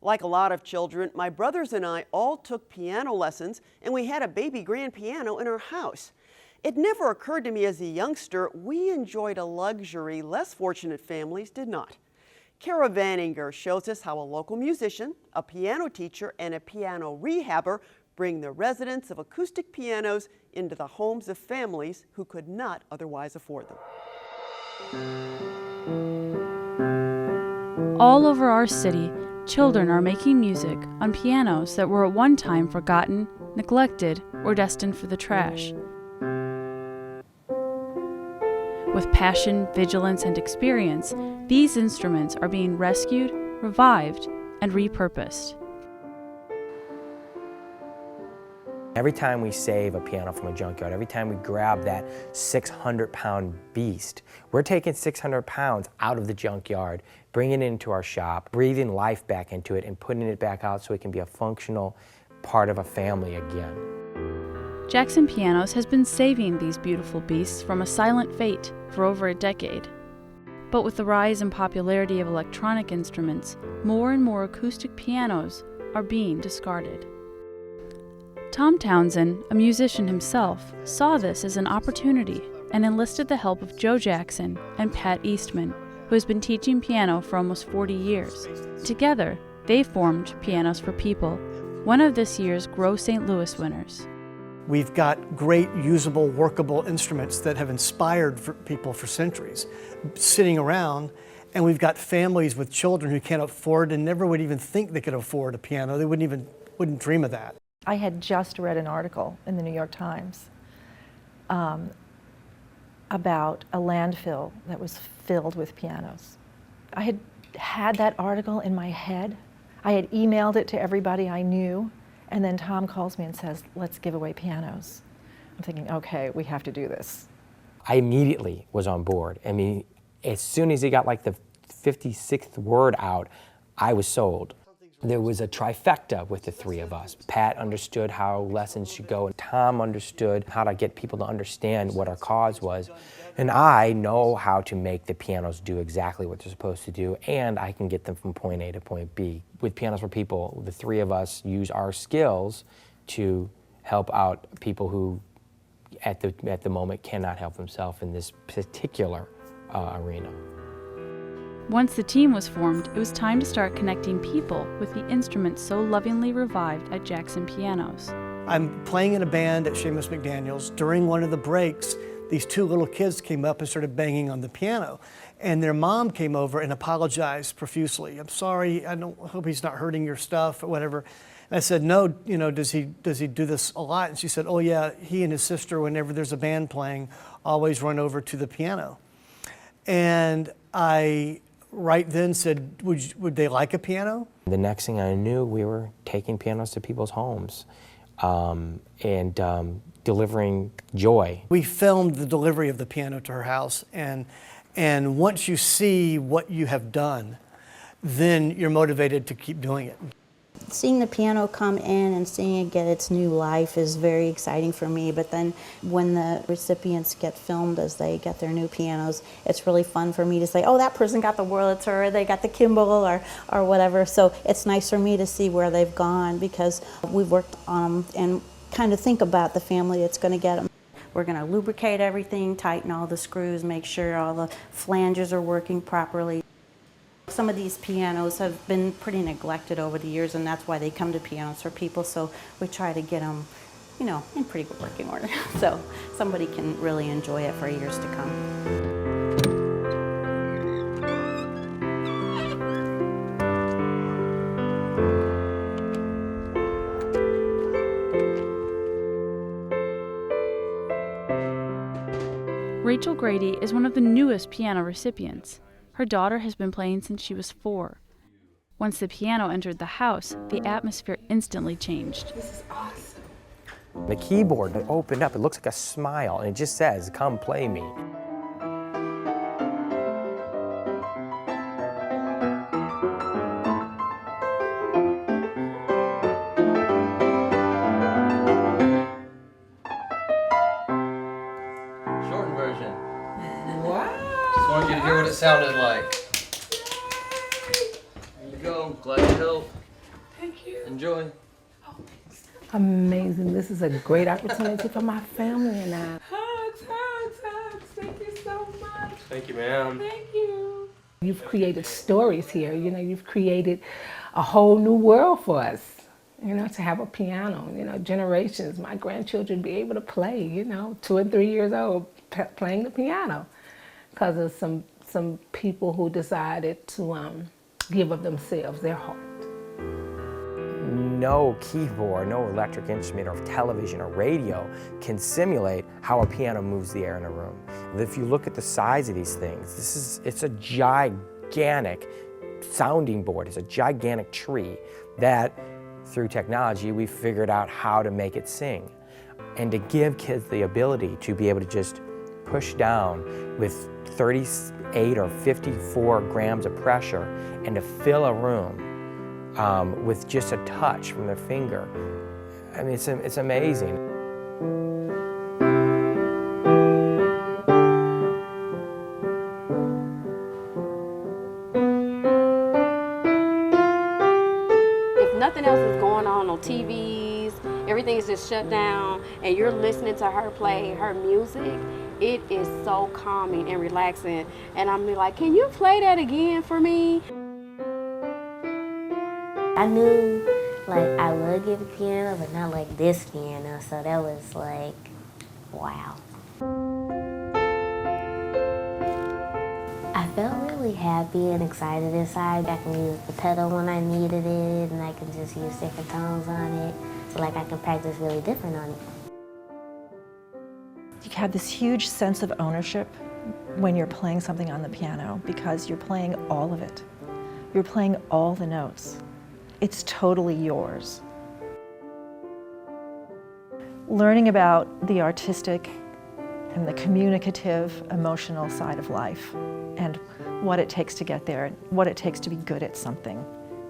Like a lot of children, my brothers and I all took piano lessons, and we had a baby grand piano in our house. It never occurred to me as a youngster we enjoyed a luxury less fortunate families did not. Carla Vaninger shows us how a local musician, a piano teacher, and a piano rehabber bring the residents of acoustic pianos into the homes of families who could not otherwise afford them. All over our city, children are making music on pianos that were at one time forgotten, neglected, or destined for the trash. With passion, vigilance, and experience, these instruments are being rescued, revived, and repurposed. Every time we save a piano from a junkyard, every time we grab that 600-pound beast, we're taking 600 pounds out of the junkyard, bringing it into our shop, breathing life back into it, and putting it back out so it can be a functional part of a family again. Jackson Pianos has been saving these beautiful beasts from a silent fate for over a decade. But with the rise in popularity of electronic instruments, more and more acoustic pianos are being discarded. Townsend, a musician himself, saw this as an opportunity and enlisted the help of Joe Jackson and Pat Eastman, who has been teaching piano for almost 40 years. Together, they formed Pianos for People, one of this year's Grow St. Louis winners. We've got great, usable, workable instruments that have inspired people for centuries sitting around, and we've got families with children who can't afford and never would even think they could afford a piano. They wouldn't dream of that. I had just read an article in the New York Times about a landfill that was filled with pianos. I had had that article in my head. I had emailed it to everybody I knew, and then Tom calls me and says, let's give away pianos. I'm thinking, okay, we have to do this. I immediately was on board. I mean, as soon as he got like the 56th word out, I was sold. There was a trifecta with the three of us. Pat understood how lessons should go, and Tom understood how to get people to understand what our cause was. And I know how to make the pianos do exactly what they're supposed to do, and I can get them from point A to point B. With Pianos for People, the three of us use our skills to help out people who, at the moment, cannot help themselves in this particular arena. Once the team was formed, it was time to start connecting people with the instruments so lovingly revived at Jackson Pianos. I'm playing in a band at Seamus McDaniel's. During one of the breaks, these two little kids came up and started banging on the piano. And their mom came over and apologized profusely. I'm sorry, I hope he's not hurting your stuff or whatever. And I said, no, does he do this a lot? And she said, oh yeah, he and his sister, whenever there's a band playing, always run over to the piano. And I right then said, would they like a piano? The next thing I knew, we were taking pianos to people's homes and delivering joy. We filmed the delivery of the piano to her house, and once you see what you have done, then you're motivated to keep doing it. Seeing the piano come in and seeing it get its new life is very exciting for me, but then when the recipients get filmed as they get their new pianos, it's really fun for me to say, oh, that person got the Wurlitzer, or they got the Kimball, or whatever. So it's nice for me to see where they've gone, because we've worked on them and kind of think about the family that's going to get them. We're going to lubricate everything, tighten all the screws, make sure all the flanges are working properly. Some of these pianos have been pretty neglected over the years, and that's why they come to Pianos for People, so we try to get them, in pretty good working order, so somebody can really enjoy it for years to come. Rachel Grady is one of the newest piano recipients. Her daughter has been playing since she was 4. Once the piano entered the house, the atmosphere instantly changed. This is awesome. The keyboard opened up, it looks like a smile, and it just says, come play me. Shortened version. Wow. Just wanted you to hear what it sounded like. There you go. Glad to help. Thank you. Enjoy. Amazing. This is a great opportunity for my family and I. Hugs, hugs, hugs. Thank you so much. Thank you, ma'am. Thank you. You've created stories here. You know, you've created a whole new world for us. You know, to have a piano, you know, generations, my grandchildren be able to play, you know, 2 and 3 years old, playing the piano because of some people who decided to give of themselves, their heart. No keyboard, no electric instrument or television or radio can simulate how a piano moves the air in a room. If you look at the size of these things, it's a gigantic sounding board. It's a gigantic tree that, through technology, we figured out how to make it sing. And to give kids the ability to be able to just push down with 38 or 54 grams of pressure and to fill a room with just a touch from their finger. I mean, it's amazing. Nothing else is going on TVs, everything is just shut down, and you're listening to her play her music, it is so calming and relaxing. And I'm like, can you play that again for me? I knew like I would get a piano, but not like this piano, so that was like, wow. I felt really happy and excited inside. I can use the pedal when I needed it, and I can just use different tones on it. So like I can practice really different on it. You have this huge sense of ownership when you're playing something on the piano because you're playing all of it. You're playing all the notes. It's totally yours. Learning about the artistic and the communicative, emotional side of life and what it takes to get there, what it takes to be good at something,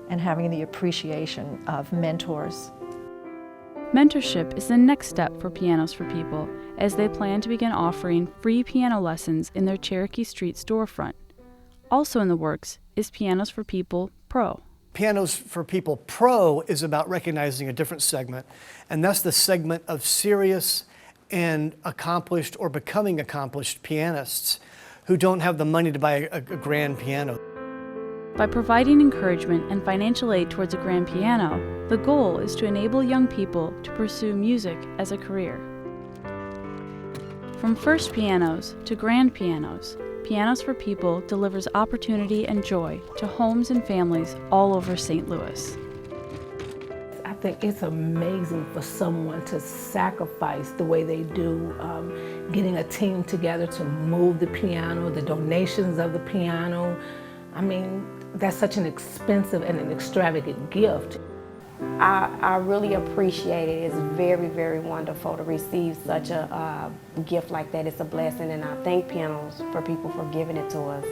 and having the appreciation of mentors. Mentorship is the next step for Pianos for People as they plan to begin offering free piano lessons in their Cherokee Street storefront. Also in the works is Pianos for People Pro. Pianos for People Pro is about recognizing a different segment, and that's the segment of serious and accomplished or becoming accomplished pianists who don't have the money to buy a grand piano. By providing encouragement and financial aid towards a grand piano, the goal is to enable young people to pursue music as a career. From first pianos to grand pianos, Pianos for People delivers opportunity and joy to homes and families all over St. Louis. I think it's amazing for someone to sacrifice the way they do, getting a team together to move the piano, the donations of the piano. I mean, that's such an expensive and an extravagant gift. I really appreciate it. It's very, very wonderful to receive such a gift like that. It's a blessing, and I thank Pianos for People for giving it to us.